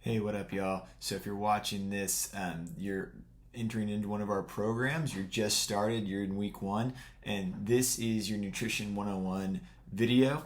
Hey, what up, y'all? So if you're watching this, you're entering into one of our programs. You're just started. You're in week one, and this is your Nutrition 101 video.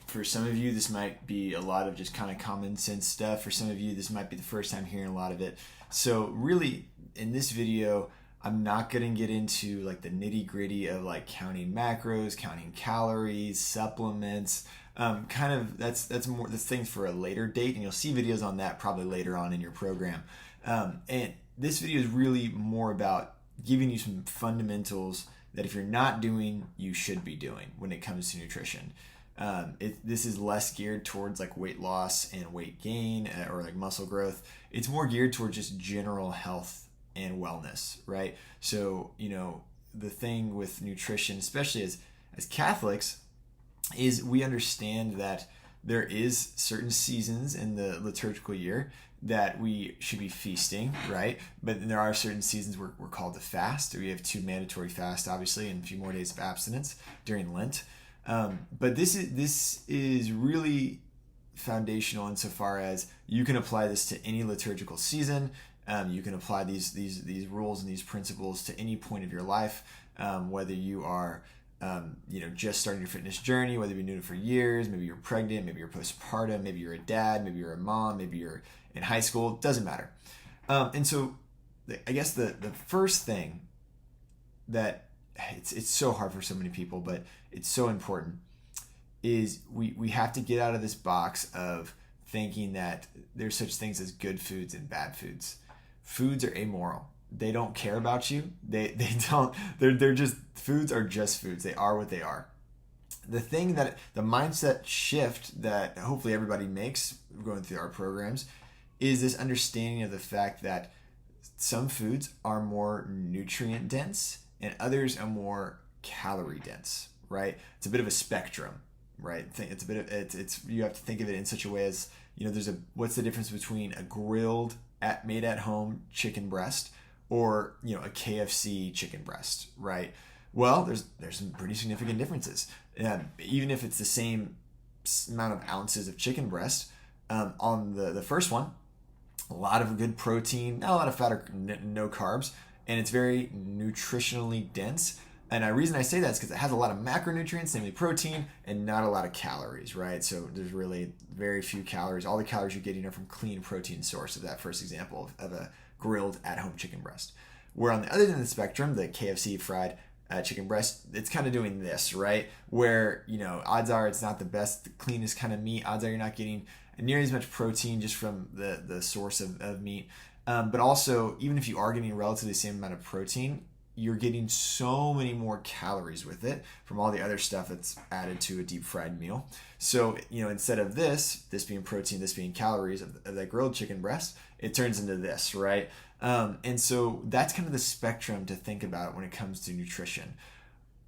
For some of you, this might be a lot of just kind of common sense stuff. For some of you, this might be the first time hearing a lot of it. So really, in this video, I'm not going to get into like the nitty gritty of like counting macros, counting calories, supplements. That's more the things for a later date, and you'll see videos on that probably later on in your program. And this video is really more about giving you some fundamentals that if you're not doing, you should be doing when it comes to nutrition. This is less geared towards like weight loss and weight gain or like muscle growth. It's more geared towards just general health and wellness, right? So, the thing with nutrition, especially as Catholics, is we understand that there is certain seasons in the liturgical year that we should be feasting, right? But there are certain seasons we're called to fast. We have 2 mandatory fasts, obviously, and a few more days of abstinence during Lent. But this is really foundational insofar as you can apply this to any liturgical season. You can apply these rules and these principles to any point of your life, whether you are just starting your fitness journey, whether you've been doing it for years, maybe you're pregnant, maybe you're postpartum, maybe you're a dad, maybe you're a mom, maybe you're in high school, doesn't matter. And so I guess the first thing that it's so hard for so many people, but it's so important, is we have to get out of this box of thinking that there's such things as good foods and bad foods. Foods are amoral. They don't care about you. They're just, foods are just foods. They are what they are. The mindset shift that hopefully everybody makes going through our programs is this understanding of the fact that some foods are more nutrient dense and others are more calorie dense, right? It's a bit of a spectrum, right? You have to think of it in such a way as, what's the difference between a grilled made at home chicken breast or a KFC chicken breast, right? Well, there's some pretty significant differences. Even if it's the same amount of ounces of chicken breast, on the first one, a lot of good protein, not a lot of fat or no carbs, and it's very nutritionally dense. And the reason I say that is because it has a lot of macronutrients, namely protein, and not a lot of calories, right? So there's really very few calories. All the calories you're getting are from clean protein source of that first example of a grilled at-home chicken breast. Where on the other end of the spectrum, the KFC fried chicken breast, it's kind of doing this, right? Where, odds are it's not the best, the cleanest kind of meat. Odds are you're not getting near as much protein just from the source of meat. But also, even if you are getting a relatively same amount of protein, you're getting so many more calories with it from all the other stuff that's added to a deep fried meal. So, instead of this being protein, this being calories of that grilled chicken breast, it turns into this, right? And so that's kind of the spectrum to think about when it comes to nutrition.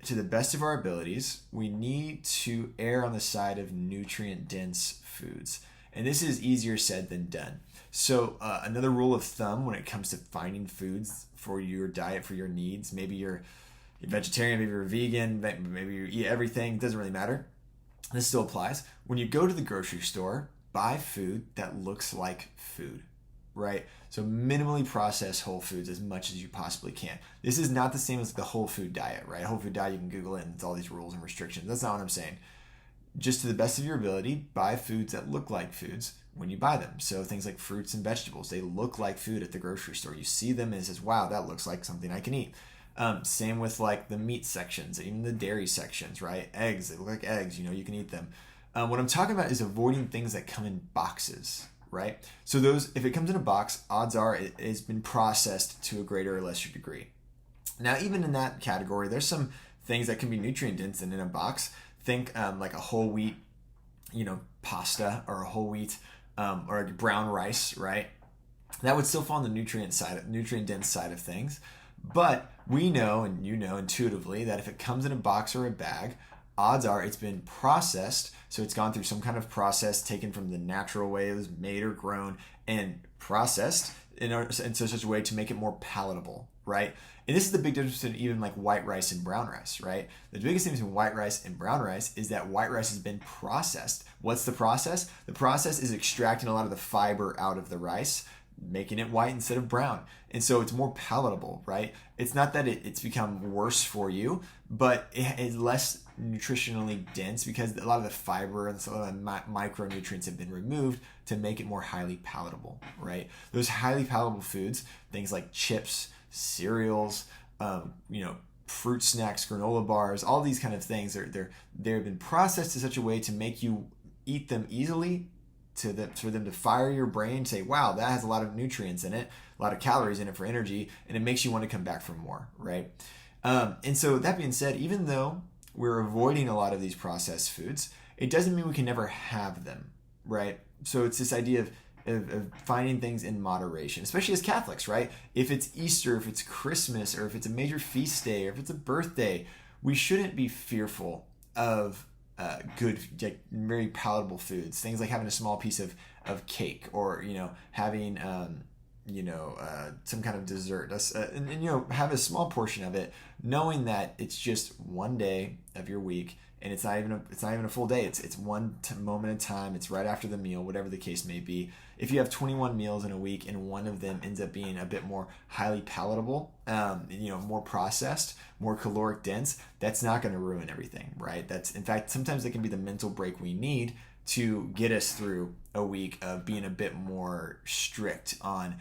To the best of our abilities, we need to err on the side of nutrient-dense foods. And this is easier said than done. So another rule of thumb when it comes to finding foods for your diet, for your needs, maybe you're vegetarian, maybe you're vegan, maybe you eat everything, it doesn't really matter. This still applies. When you go to the grocery store, buy food that looks like food, right? So minimally processed whole foods as much as you possibly can. This is not the same as the whole food diet, right? Whole food diet, you can Google it and it's all these rules and restrictions. That's not what I'm saying. Just to the best of your ability, buy foods that look like foods when you buy them. So things like fruits and vegetables, they look like food at the grocery store. You see them and it says, wow, that looks like something I can eat. Same with like the meat sections, even the dairy sections, right? Eggs, they look like eggs, you can eat them. What I'm talking about is avoiding things that come in boxes, right? So if it comes in a box, odds are it has been processed to a greater or lesser degree. Now, even in that category, there's some things that can be nutrient dense and in a box. Think like a whole wheat, pasta, or a whole wheat or brown rice, right? That would still fall on the nutrient dense side of things. But we know, and intuitively, that if it comes in a box or a bag, odds are it's been processed So it's gone through some kind of process taken from the natural way it was made or grown and processed in such a way to make it more palatable, right? And this is the big difference between even like white rice and brown rice, right? The biggest difference between white rice and brown rice is that white rice has been processed. What's the process? The process is extracting a lot of the fiber out of the rice, making it white instead of brown. And so it's more palatable, right? It's not that it's become worse for you, but it is less nutritionally dense because a lot of the fiber and some of the micronutrients have been removed to make it more highly palatable, right? Those highly palatable foods, things like chips, cereals, fruit snacks, granola bars, all these kind of things, they've been processed in such a way to make you eat them easily, for them to fire your brain, say, wow, that has a lot of nutrients in it, a lot of calories in it for energy, and it makes you want to come back for more, right? And so that being said, even though we're avoiding a lot of these processed foods, it doesn't mean we can never have them, right? So it's this idea of finding things in moderation, especially as Catholics, right? If it's Easter, if it's Christmas, or if it's a major feast day, or if it's a birthday, we shouldn't be fearful of good, like very palatable foods. Things like having a small piece of cake, or having some kind of dessert, and have a small portion of it, knowing that it's just one day of your week, and it's not even a full day. It's one moment in time. It's right after the meal, whatever the case may be. If you have 21 meals in a week and one of them ends up being a bit more highly palatable, more processed, more caloric dense, that's not going to ruin everything, right? That's, in fact, sometimes it can be the mental break we need to get us through a week of being a bit more strict on,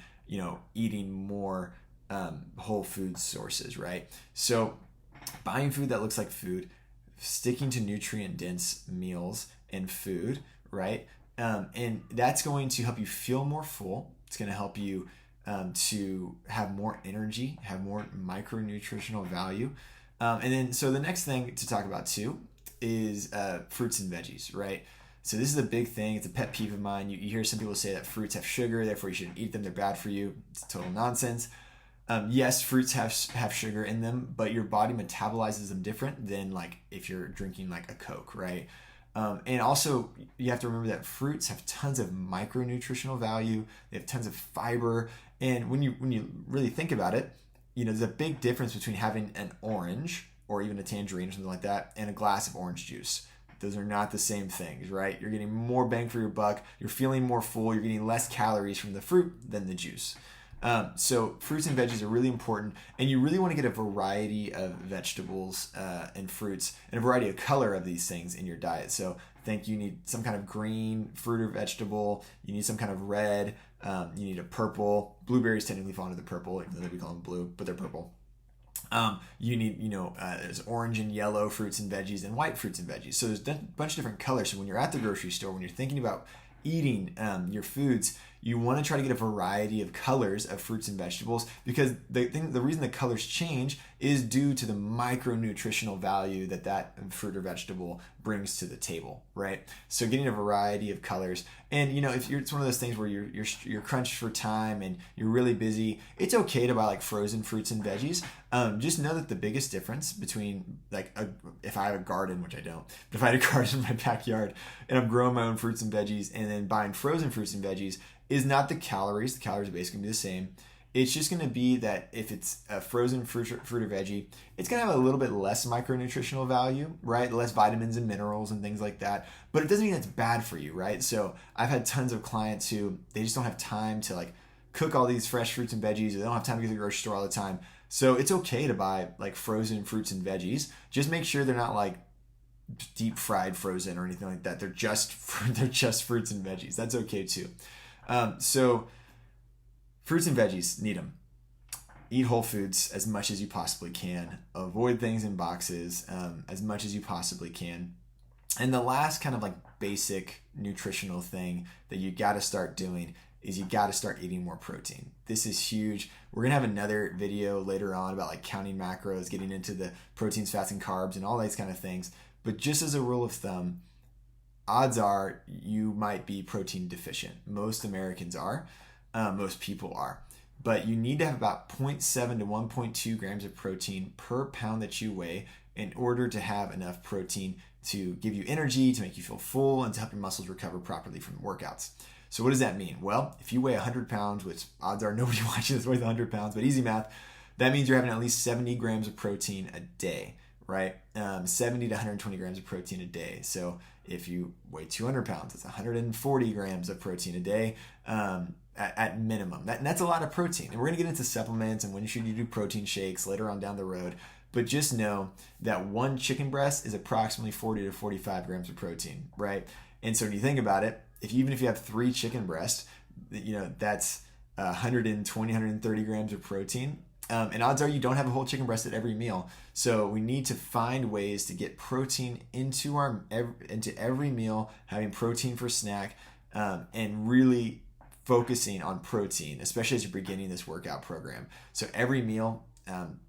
eating more whole food sources, right? So buying food that looks like food, sticking to nutrient dense meals and food, right? And that's going to help you feel more full. It's going to help you to have more energy, have more micronutritional value. And then, so the next thing to talk about too is fruits and veggies, right? So this is a big thing. It's a pet peeve of mine. You hear some people say that fruits have sugar, therefore you shouldn't eat them. They're bad for you. It's total nonsense. Yes, fruits have sugar in them, but your body metabolizes them different than like if you're drinking like a Coke, right? And also you have to remember that fruits have tons of micronutritional value. They have tons of fiber. And when you really think about it, there's a big difference between having an orange or even a tangerine or something like that and a glass of orange juice. Those are not the same things, right? You're getting more bang for your buck. You're feeling more full. You're getting less calories from the fruit than the juice. So fruits and veggies are really important, and you really want to get a variety of vegetables and fruits and a variety of color of these things in your diet. So you need some kind of green fruit or vegetable. You need some kind of red. You need a purple. Blueberries technically fall into the purple, even though we call them blue, but they're purple. You need, there's orange and yellow fruits and veggies and white fruits and veggies. So there's a bunch of different colors. So when you're at the grocery store, when you're thinking about eating your foods, you want to try to get a variety of colors of fruits and vegetables, because the reason the colors change is due to the micronutritional value that fruit or vegetable brings to the table, right? So getting a variety of colors, and if it's one of those things where you're crunched for time and you're really busy, it's okay to buy like frozen fruits and veggies. Just know that the biggest difference between if I have a garden, which I don't, but if I had a garden in my backyard and I'm growing my own fruits and veggies and then buying frozen fruits and veggies, is not the calories. The calories are basically going to be the same. It's just going to be that if it's a frozen fruit or veggie, it's going to have a little bit less micronutritional value, right? Less vitamins and minerals and things like that. But it doesn't mean it's bad for you, right? So I've had tons of clients who they just don't have time to cook all these fresh fruits and veggies. Or they don't have time to go to the grocery store all the time. So it's okay to buy frozen fruits and veggies. Just make sure they're not deep fried frozen or anything like that. They're just fruits and veggies. That's okay too. So fruits and veggies, need them. Eat whole foods as much as you possibly can. Avoid things in boxes as much as you possibly can. And the last kind of basic nutritional thing that you got to start doing is you got to start eating more protein. This is huge. We're going to have another video later on about counting macros, getting into the proteins, fats, and carbs and all these kind of things. But just as a rule of thumb, odds are you might be protein deficient. Most Americans are. Most people are. But you need to have about 0.7 to 1.2 grams of protein per pound that you weigh in order to have enough protein to give you energy, to make you feel full, and to help your muscles recover properly from workouts. So what does that mean? Well, if you weigh 100 pounds, which odds are nobody watching this weighs 100 pounds, but easy math, that means you're having at least 70 grams of protein a day, right? 70 to 120 grams of protein a day. So if you weigh 200 pounds, it's 140 grams of protein a day at minimum. That's a lot of protein. And we're going to get into supplements and when should you do protein shakes later on down the road. But just know that one chicken breast is approximately 40 to 45 grams of protein, right? And so when you think about it, even if you have 3 chicken breasts, that's 120, 130 grams of protein. And odds are you don't have a whole chicken breast at every meal. So we need to find ways to get protein into every meal, having protein for snack, and really focusing on protein, especially as you're beginning this workout program. So every meal,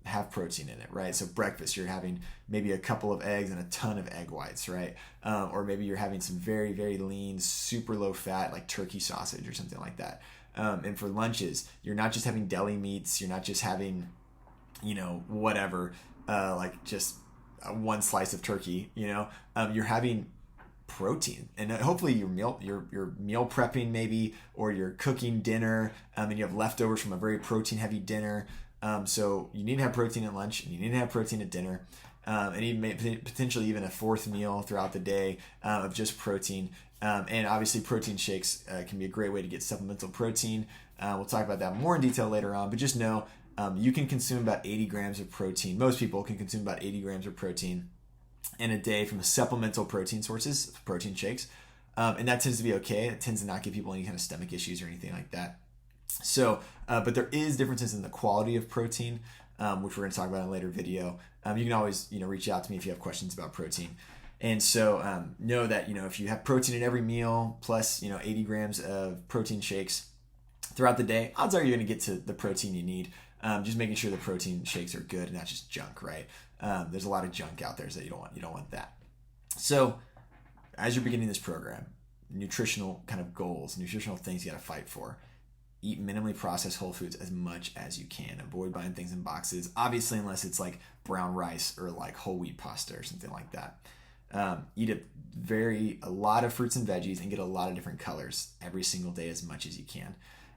have protein in it, right? So breakfast, you're having maybe a couple of eggs and a ton of egg whites, right? Or maybe you're having some very, very lean, super low fat, like turkey sausage or something like that. And for lunches, you're not just having deli meats. You're not just having, whatever, like just one slice of turkey. You're having protein, and hopefully you're meal prepping maybe, or you're cooking dinner, and you have leftovers from a very protein heavy dinner. So you need to have protein at lunch, and you need to have protein at dinner. And even potentially even a fourth meal throughout the day of just protein. And obviously protein shakes can be a great way to get supplemental protein. We'll talk about that more in detail later on, but just know you can consume about 80 grams of protein. Most people can consume about 80 grams of protein in a day from supplemental protein sources, protein shakes. And that tends to be okay. It tends to not give people any kind of stomach issues or anything like that. So, but there is differences in the quality of protein, which we're going to talk about in a later video. You can always, reach out to me if you have questions about protein. And so know that, if you have protein in every meal plus, 80 grams of protein shakes throughout the day, odds are you're going to get to the protein you need. Just making sure the protein shakes are good and not just junk, right? There's a lot of junk out there, so you don't want that. So as you're beginning this program, nutritional kind of goals, nutritional things you got to fight for. Eat minimally processed whole foods as much as you can. Avoid buying things in boxes, obviously, unless it's like brown rice or like whole wheat pasta or something like that. Eat a lot of fruits and veggies and get a lot of different colors every single day as much as you can.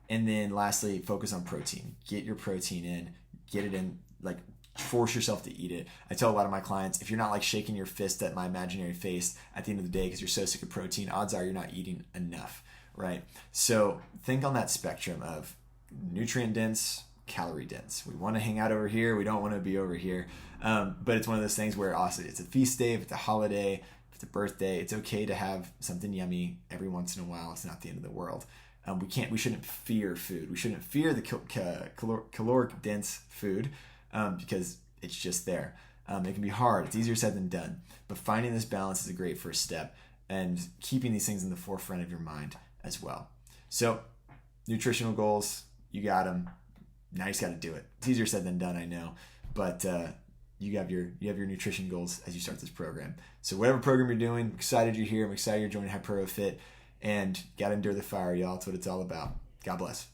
And then lastly, focus on protein. Get your protein in, get it in, like force yourself to eat it. I tell a lot of my clients, if you're not like shaking your fist at my imaginary face at the end of the day because you're so sick of protein, odds are you're not eating enough. Right? So think on that spectrum of nutrient dense, calorie dense. We want to hang out over here. We don't want to be over here. But it's one of those things where also it's a feast day, if it's a holiday, if it's a birthday, it's okay to have something yummy every once in a while. It's not the end of the world. We shouldn't fear food. We shouldn't fear the caloric dense food because it's just there. It can be hard. It's easier said than done. But finding this balance is a great first step, and keeping these things in the forefront of your mind as well. So nutritional goals, you got them. Now you just got to do it. It's easier said than done, I know, but you have your nutrition goals as you start this program. So whatever program you're doing, I'm excited you're here. I'm excited you're joining HyperFit, and got to endure the fire, y'all. That's what it's all about. God bless.